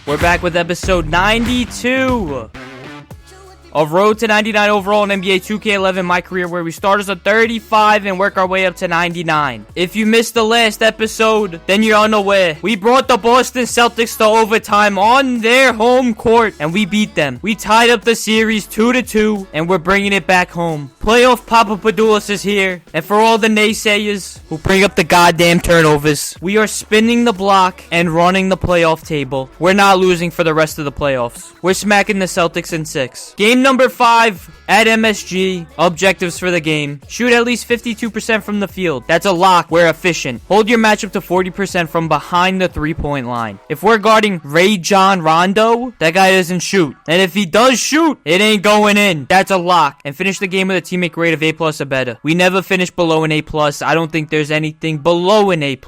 We're back with episode 92 of Road to 99 overall in NBA 2K11 My Career, where we start as a 35 and work our way up to 99. If you missed the last episode, then you're unaware. We brought the Boston Celtics to overtime on their home court, and we beat them. We tied up the series 2-2, and we're bringing it back home. Playoff Papadopoulos is here, and for all the naysayers who bring up the goddamn turnovers, we are spinning the block and running the playoff table. We're not losing for the rest of the playoffs. We're smacking the Celtics in 6. Game number 5 at MSG. Objectives for the game: shoot at least 52% from the field. That's a lock. We're efficient. Hold your matchup to 40% from behind the 3-point line. If we're guarding Rajon Rondo, that guy doesn't shoot. And if he does shoot, it ain't going in. That's a lock. And finish the game with a teammate grade of A+ or better. We never finish below an A+. I don't think there's anything below an A+.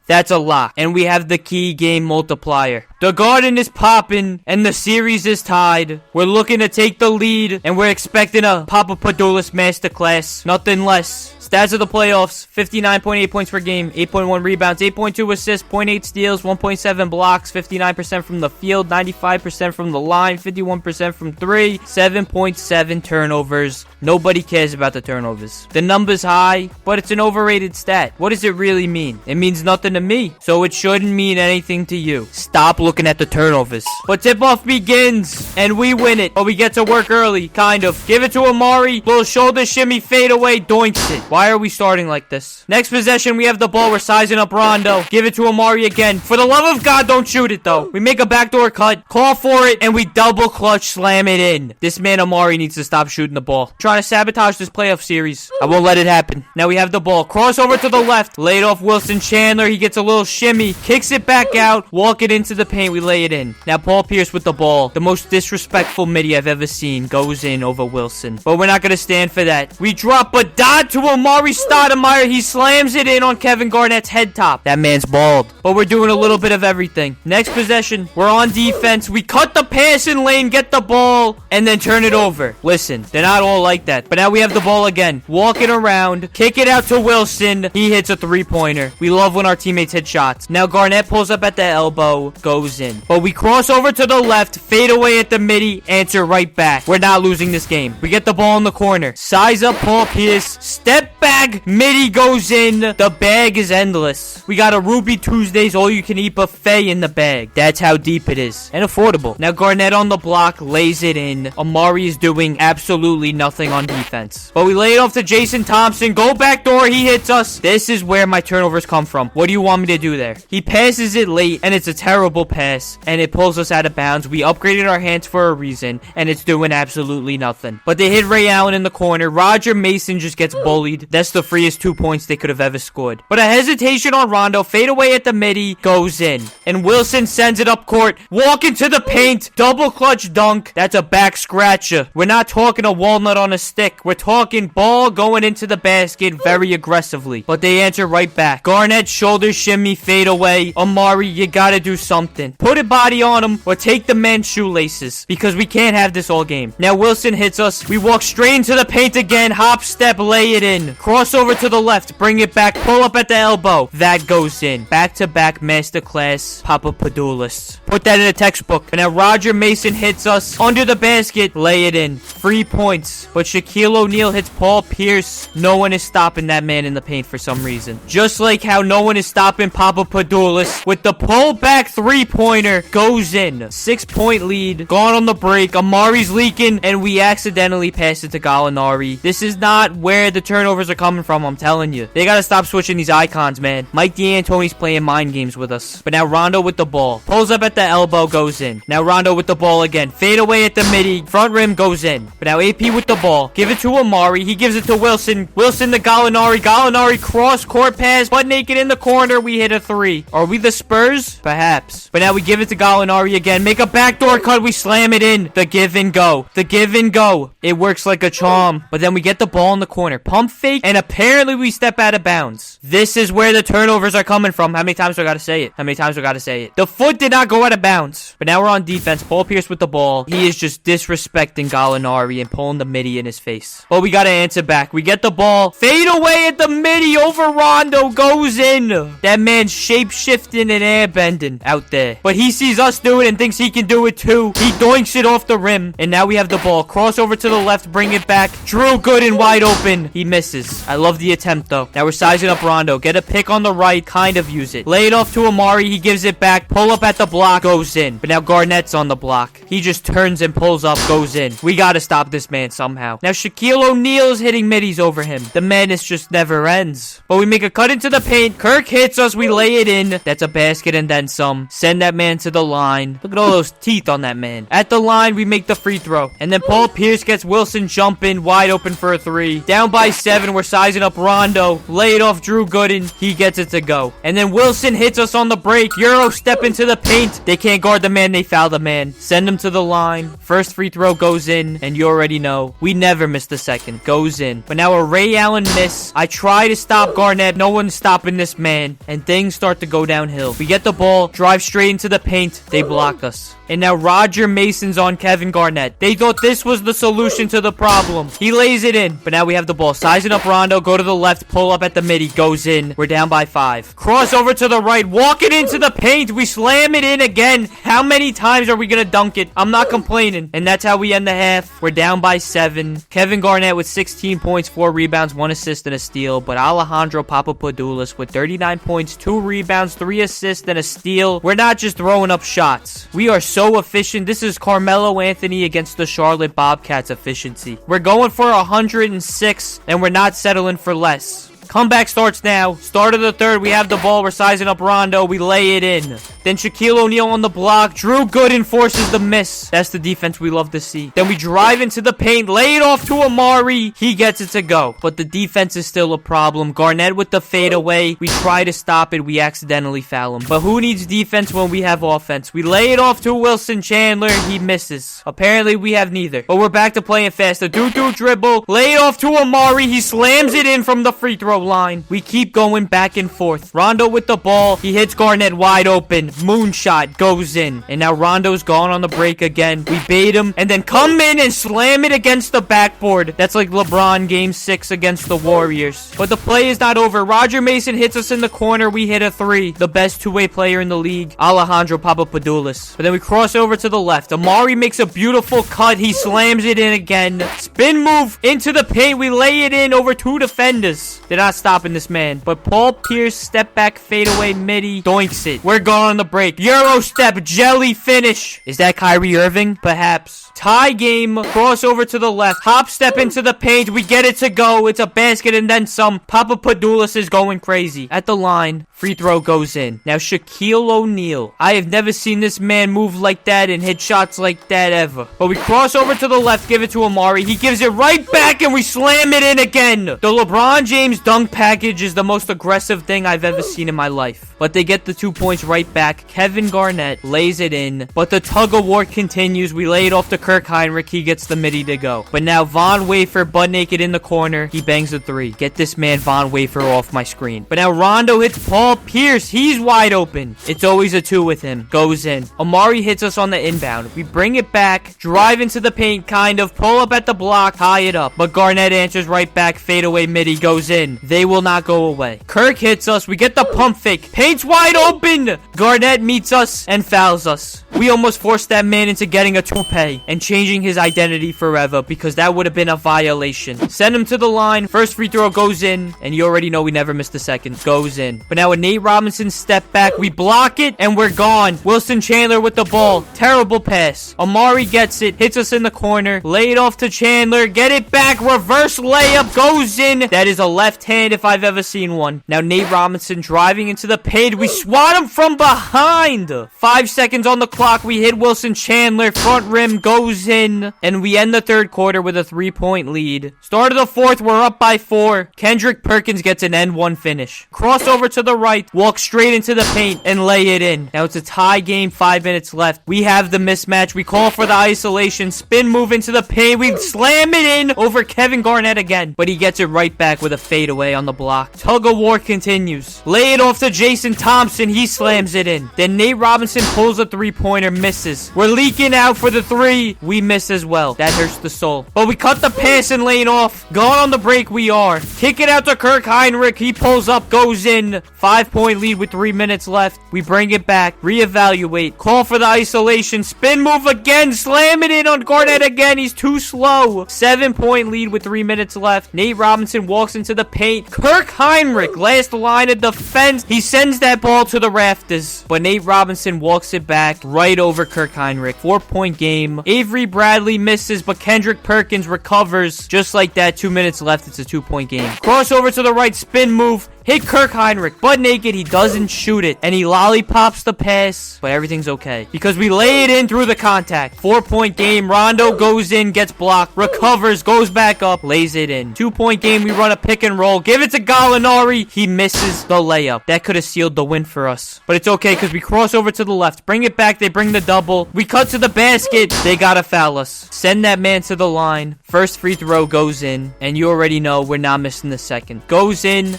That's a lock. And we have the key game multiplier. The Garden is popping, and the series is tied. We're looking to take the lead, and we're expecting a Papadopoulos masterclass. Nothing less. Stats of the playoffs: 59.8 points per game, 8.1 rebounds, 8.2 assists, 0.8 steals, 1.7 blocks, 59% from the field, 95% from the line, 51% from 3, 7.7 turnovers. Nobody cares about the turnovers. The number's high, but it's an overrated stat. What does it really mean? It means nothing to me, so it shouldn't mean anything to you. Stop looking at the turnovers. But tip-off begins, and we win it. But we get to work early, kind of. Give it to Amari. Little shoulder shimmy, fade away, doinks it. Why are we starting like this? Next possession, we have the ball. We're sizing up Rondo. Give it to Amari again. For the love of God, don't shoot it, though. We make a backdoor cut, call for it, and we double clutch slam it in. This man Amari needs to stop shooting the ball. Trying to sabotage this playoff series. I won't let it happen. Now we have the ball. Crossover to the left. Laid off Wilson Chandler. He gets a little shimmy. Kicks it back out. Walk it into the paint. We lay it in. Now Paul Pierce with the ball. The most disrespectful midi I've ever seen goes in over Wilson. But we're not going to stand for that. We drop a dot to Amari Stoudemire. He slams it in on Kevin Garnett's head top. That man's bald. But we're doing a little bit of everything. Next possession, we're on defense. We cut the passing lane, get the ball, and then turn it over. Listen, they're not all like that. But now we have the ball again. Walking around. Kick it out to Wilson. He hits a 3-pointer. We love when our teammates hit shots. Now Garnett pulls up at the elbow. Goes in. But we cross over to the left. Fade away at the midi. Answer right back. We're not losing this game. We get the ball in the corner. Size up Paul Pierce. Step back. Midi goes in. The bag is endless. We got a Ruby Tuesdays all-you-can-eat buffet in the bag. That's how deep it is. And affordable. Now Garnett on the block. Lays it in. Amari is doing absolutely nothing on defense. But we lay it off to Jason Thompson. Go back door. He hits us. This is where my turnovers come from. What do you want me to do there? He passes it late, and it's a terrible pass, and it pulls us out of bounds. We upgraded our hands for a reason, and it's doing absolutely nothing. But they hit Ray Allen in the corner. Roger Mason just gets bullied. That's the freest 2 points they could have ever scored. But a hesitation on Rondo. Fade away at the midi. Goes in. And Wilson sends it up court. Walk into the paint. Double clutch dunk. That's a back scratcher. We're not talking a walnut on a stick. We're talking ball going into the basket very aggressively. But they answer right back. Garnett shoulder shimmy, fade away. Amari, you gotta do something. Put a body on him or take the man's shoelaces, because we can't have this all game. Now Wilson hits us. We walk straight into the paint again. Hop, step, lay it in. Crossover to the left. Bring it back. Pull up at the elbow. That goes in. Back-to-back masterclass Papadopoulos. Put that in a textbook. And now Roger Mason hits us under the basket. Lay it in. 3 points. But Shaquille O'Neal hits Paul Pierce. No one is stopping that man in the paint for some reason. Just like how no one is stopping Papadopoulos with the pull-back 3-pointer. Goes in. 6-point lead. Gone on the break. Amari's leaking, and we accidentally pass it to Gallinari. This is not where the turnovers are coming from, I'm telling you. They gotta stop switching these icons, man. Mike D'Antoni's playing mind games with us. But now Rondo with the ball. Pulls up at the elbow, goes in. Now Rondo with the ball again. Fade away at the midi. Front rim goes in. But now AP with the ball. Give it to Amari. He gives it to Wilson. Wilson to Gallinari. Gallinari cross court pass. Butt naked in the corner. We hit a 3. Are we the Spurs? Perhaps. But now we give it to Gallinari again. Make a backdoor cut. We slam it in. The give and go. The give and go. It works like a charm. But then we get the ball in the corner. Pump fake fake, and apparently we step out of bounds. This is where the turnovers are coming from. How many times do I gotta say it? How many times do I gotta say it? The foot did not go out of bounds. But now we're on defense. Paul Pierce with the ball. He is just disrespecting Gallinari and pulling the midi in his face. But we gotta answer back. We get the ball. Fade away at the midi over Rondo. Goes in. That man's shape-shifting and air-bending out there. But he sees us do it and thinks he can do it too. He doinks it off the rim. And now we have the ball. Crossover to the left. Bring it back. Drew Gooden wide open. He misses. I love the attempt though. Now we're sizing up Rondo. Get a pick on the right. Kind of use it. Lay it off to Amari. He gives it back. Pull up at the block. Goes in. But now Garnett's on the block. He just turns and pulls up. Goes in. We gotta stop this man somehow. Now Shaquille O'Neal is hitting middies over him. The madness just never ends. But we make a cut into the paint. Kirk hits us. We lay it in. That's a basket and then some. Send that man to the line. Look at all those teeth on that man. At the line, we make the free throw. And then Paul Pierce gets Wilson jumping. Wide open for a 3. Down by 7. We're sizing up Rondo. Lay it off Drew Gooden. He gets it to go. And then Wilson hits us on the break. Euro step into the paint. They can't guard the man. They foul the man. Send him to the line. First free throw goes in. And you already know, we never miss the second. Goes in. But now a Ray Allen miss. I try to stop Garnett. No one's stopping this man. And things start to go downhill. We get the ball. Drive straight into the paint. They block us. And now Roger Mason's on Kevin Garnett. They thought this was the solution to the problem. He lays it in. But now we have the ball. Sizing up Rondo. Go to the left. Pull up at the midi. Goes in. We're down by 5. Cross over to the right. Walking into the paint. We slam it in again. How many times are we going to dunk it? I'm not complaining. And that's how we end the half. We're down by 7. Kevin Garnett with 16 points, 4 rebounds, 1 assist, and a steal. But Alejandro Papapadoulis with 39 points, 2 rebounds, 3 assists, and a steal. We're not just throwing up shots. We are so efficient. This is Carmelo Anthony against the Charlotte Bobcats efficiency. We're going for 106, and we're not settling for less. Comeback starts now. Start of the third. We have the ball. We're sizing up Rondo. We lay it in. Then Shaquille O'Neal on the block. Drew Gooden forces the miss. That's the defense we love to see. Then we drive into the paint. Lay it off to Amari. He gets it to go. But the defense is still a problem. Garnett with the fadeaway. We try to stop it. We accidentally foul him. But who needs defense when we have offense? We lay it off to Wilson Chandler. He misses. Apparently we have neither. But we're back to playing fast. The doo-doo dribble. Lay it off to Amari. He slams it in from the free throw line. We keep going back and forth. Rondo with the ball. He hits Garnett wide open. Moonshot goes in. And now Rondo's gone on the break again. We bait him and then come in and slam it against the backboard. That's like LeBron game 6 against the Warriors. But the play is not over. Roger Mason hits us in the corner. We hit a 3. The best two-way player in the league, Alejandro Papapadoulis. But then we cross over to the left. Amari makes a beautiful cut. He slams it in again. Spin move into the paint. We lay it in over 2 defenders. They're not stopping this man. But Paul Pierce, step back, fadeaway, midi, doinks it. We're going on the break. Euro step, jelly finish. Is that Kyrie Irving? Perhaps. Tie game, crossover to the left. Hop step into the paint. We get it to go. It's a basket and then some. Papapadoulis is going crazy. At the line, free throw goes in. Now Shaquille O'Neal. I have never seen this man move like that and hit shots like that ever. But we cross over to the left, give it to Amari. He gives it right back and we slam it in again. The LeBron James dunk package is the most aggressive thing I've ever seen in my life. But they get the 2 points right back. Kevin Garnett lays it in. But the tug of war continues. We lay it off to Kirk Heinrich. He gets the midi to go. But now Von Wafer, butt naked in the corner. He bangs the 3. Get this man Von Wafer off my screen. But now Rondo hits Paul Pierce. He's wide open. It's always a 2 with him. Goes in. Amari hits us on the inbound. We bring it back. Drive into the paint, kind of. Pull up at the block. Tie it up. But Garnett answers right back. Fadeaway midi goes in. They will not go away. Kirk hits us. We get the pump fake. Paint's wide open. Garnett meets us and fouls us. We almost forced that man into getting a toupee and changing his identity forever because that would have been a violation. Send him to the line. First free throw goes in. And you already know we never missed the second. Goes in. But now a Nate Robinson step back. We block it and we're gone. Wilson Chandler with the ball. Terrible pass. Amari gets it. Hits us in the corner. Lay it off to Chandler. Get it back. Reverse layup goes in. That is a left hand if I've ever seen one. Now Nate Robinson driving into the paint. We swat him from behind. 5 seconds on the clock. clock. We hit Wilson Chandler. Front rim goes in. And we end the third quarter with a 3-point lead. Start of the fourth, we're up by 4. Kendrick Perkins gets an N1 finish. Crossover to the right. Walk straight into the paint and lay it in. Now it's a tie game. 5 minutes left. We have the mismatch. We call for the isolation. Spin move into the paint. We slam it in over Kevin Garnett again. But he gets it right back with a fadeaway on the block. Tug of war continues. Lay it off to Jason Thompson. He slams it in. Then Nate Robinson pulls a 3-pointer. Misses. We're leaking out for the 3. We miss as well. That hurts the soul. But we cut the pass and lane off. Gone on the break we are. Kick it out to Kirk Heinrich. He pulls up. Goes in. 5-point lead with 3 minutes left. We bring it back. Reevaluate. Call for the isolation. Spin move again. Slam it in on Garnett again. He's too slow. 7-point lead with 3 minutes left. Nate Robinson walks into the paint. Kirk Heinrich, last line of defense. He sends that ball to the rafters. But Nate Robinson walks it back right over Kirk Heinrich. 4-point game. Avery Bradley misses, but Kendrick Perkins recovers. Just like that, 2 minutes left. It's a 2-point game. Crossover to the right. Spin move. Hit Kirk Heinrich, butt naked. He doesn't shoot it, and he lollipops the pass, but everything's okay because we lay it in through the contact. 4-point game. Rondo goes in, gets blocked, recovers, goes back up, lays it in. 2-point game. We run a pick and roll. Give it to Gallinari. He misses the layup. That could have sealed the win for us, but it's okay because we cross over to the left. Bring it back. They bring the double. We cut to the basket. They gotta foul us. Send that man to the line. First free throw goes in, and you already know we're not missing the second. Goes in.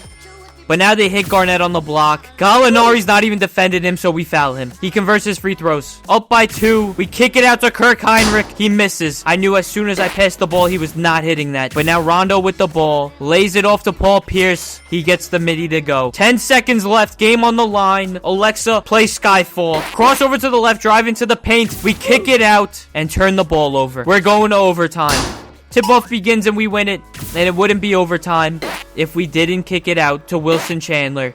But now they hit Garnett on the block. Gallinari's not even defending him, so we foul him. He converts his free throws. Up by 2. We kick it out to Kirk Heinrich. He misses. I knew as soon as I passed the ball, he was not hitting that. But now Rondo with the ball. Lays it off to Paul Pierce. He gets the midi to go. 10 seconds left. Game on the line. Alexa, play Skyfall. Crossover to the left. Drive into the paint. We kick it out and turn the ball over. We're going to overtime. Tip-off begins and we win it. And it wouldn't be overtime if we didn't kick it out to Wilson Chandler.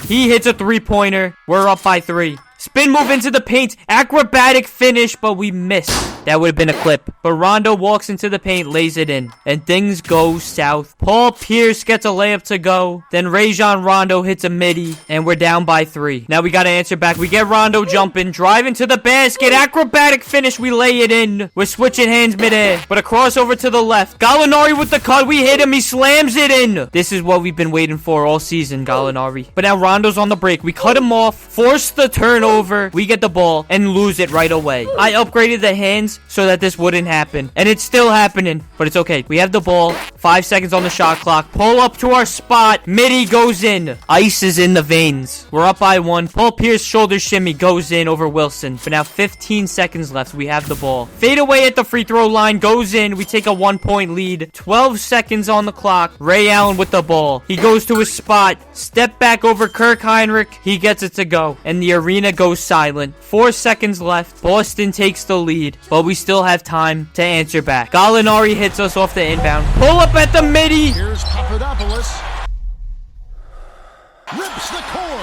He hits a 3-pointer. We're up by 3. Spin move into the paint. Acrobatic finish, but we miss. That would have been a clip. But Rondo walks into the paint, lays it in. And things go south. Paul Pierce gets a layup to go. Then Rajon Rondo hits a midi. And we're down by 3. Now we got to answer back. We get Rondo jumping. Drive into the basket. Acrobatic finish. We lay it in. We're switching hands midair. But a crossover to the left. Gallinari with the cut. We hit him. He slams it in. This is what we've been waiting for all season, Gallinari. But now Rondo's on the break. We cut him off. Force the turnover. We get the ball and lose it right away. I upgraded the hands so that this wouldn't happen. And it's still happening. But it's okay. We have the ball. 5 seconds on the shot clock. Pull up to our spot. Midi goes in. Ice is in the veins. We're up by 1. Paul Pierce shoulder shimmy goes in over Wilson. But now 15 seconds left. We have the ball. Fade away at the free throw line. Goes in. We take a 1-point lead. 12 seconds on the clock. Ray Allen with the ball. He goes to his spot. Step back over Kirk Heinrich. He gets it to go. And the arena goes silent. 4 seconds left. Boston takes the lead. But we still have time to answer back. Gallinari hits us off the inbound. Pull up at the midi. Here's Papadopoulos. Rips the cord.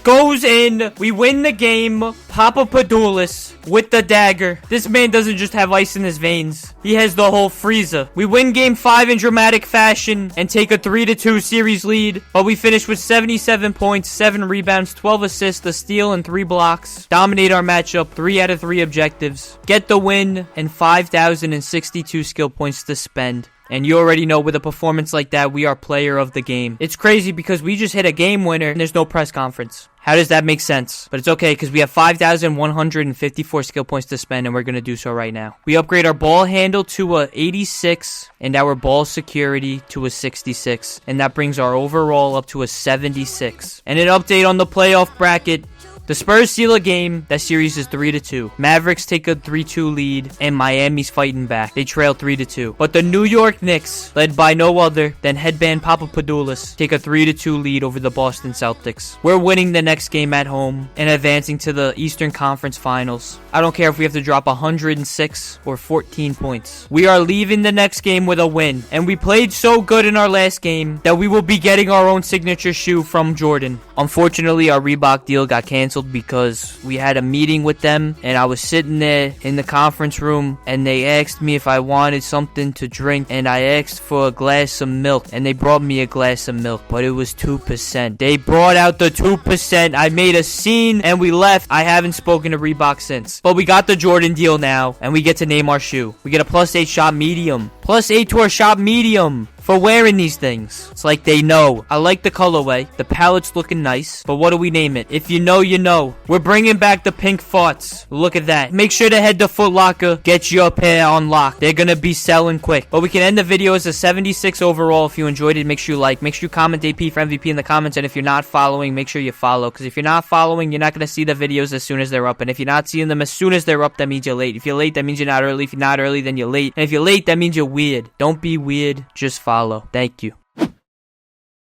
Goes in. We win the game. Papadopoulos with the dagger. This man doesn't just have ice in his veins. He has the whole freezer. We win game 5 in dramatic fashion and take a 3-2 series lead. But we finish with 77 points, 7 rebounds, 12 assists, a steal, and 3 blocks. Dominate our matchup, 3 out of 3 objectives. Get the win and 5,062 skill points to spend. And you already know with a performance like that, we are player of the game. It's crazy because we just hit a game winner and there's no press conference. How does that make sense? But it's okay because we have 5,154 skill points to spend and we're going to do so right now. We upgrade our ball handle to a 86 and our ball security to a 66. And that brings our overall up to a 76. And an update on the playoff bracket. The Spurs seal a game. That series is 3-2. Mavericks take a 3-2 lead, and Miami's fighting back. They trail 3-2. But the New York Knicks, led by no other than headband Papadopoulos, take a 3-2 lead over the Boston Celtics. We're winning the next game at home and advancing to the Eastern Conference Finals. I don't care if we have to drop 106 or 14 points. We are leaving the next game with a win, and we played so good in our last game that we will be getting our own signature shoe from Jordan. Unfortunately, our Reebok deal got canceled because we had a meeting with them, and I was sitting there in the conference room, and they asked me if I wanted something to drink, and I asked for a glass of milk, and they brought me a glass of milk, but it was 2%. They brought out the 2%. I made a scene, and we left. I haven't spoken to Reebok since. But we got the Jordan deal now, and we get to name our shoe. We get a +8 shop medium. +8 to our shop medium for wearing these things. It's like they know. I like the colorway. The palette's looking nice. But what do we name it? If you know, you know. We're bringing back the pink farts. Look at that. Make sure to head to Foot Locker. Get your pair on lock. They're gonna be selling quick. But we can end the video as a 76 overall. If you enjoyed it, make sure you like. Make sure you comment AP for MVP in the comments. And if you're not following, make sure you follow. Because if you're not following, you're not gonna see the videos as soon as they're up. And if you're not seeing them as soon as they're up, that means you're late. If you're late, that means you're not early. If you're not early, then you're late. And if you're late, that means you're weird. Don't be weird. Just follow. Thank you.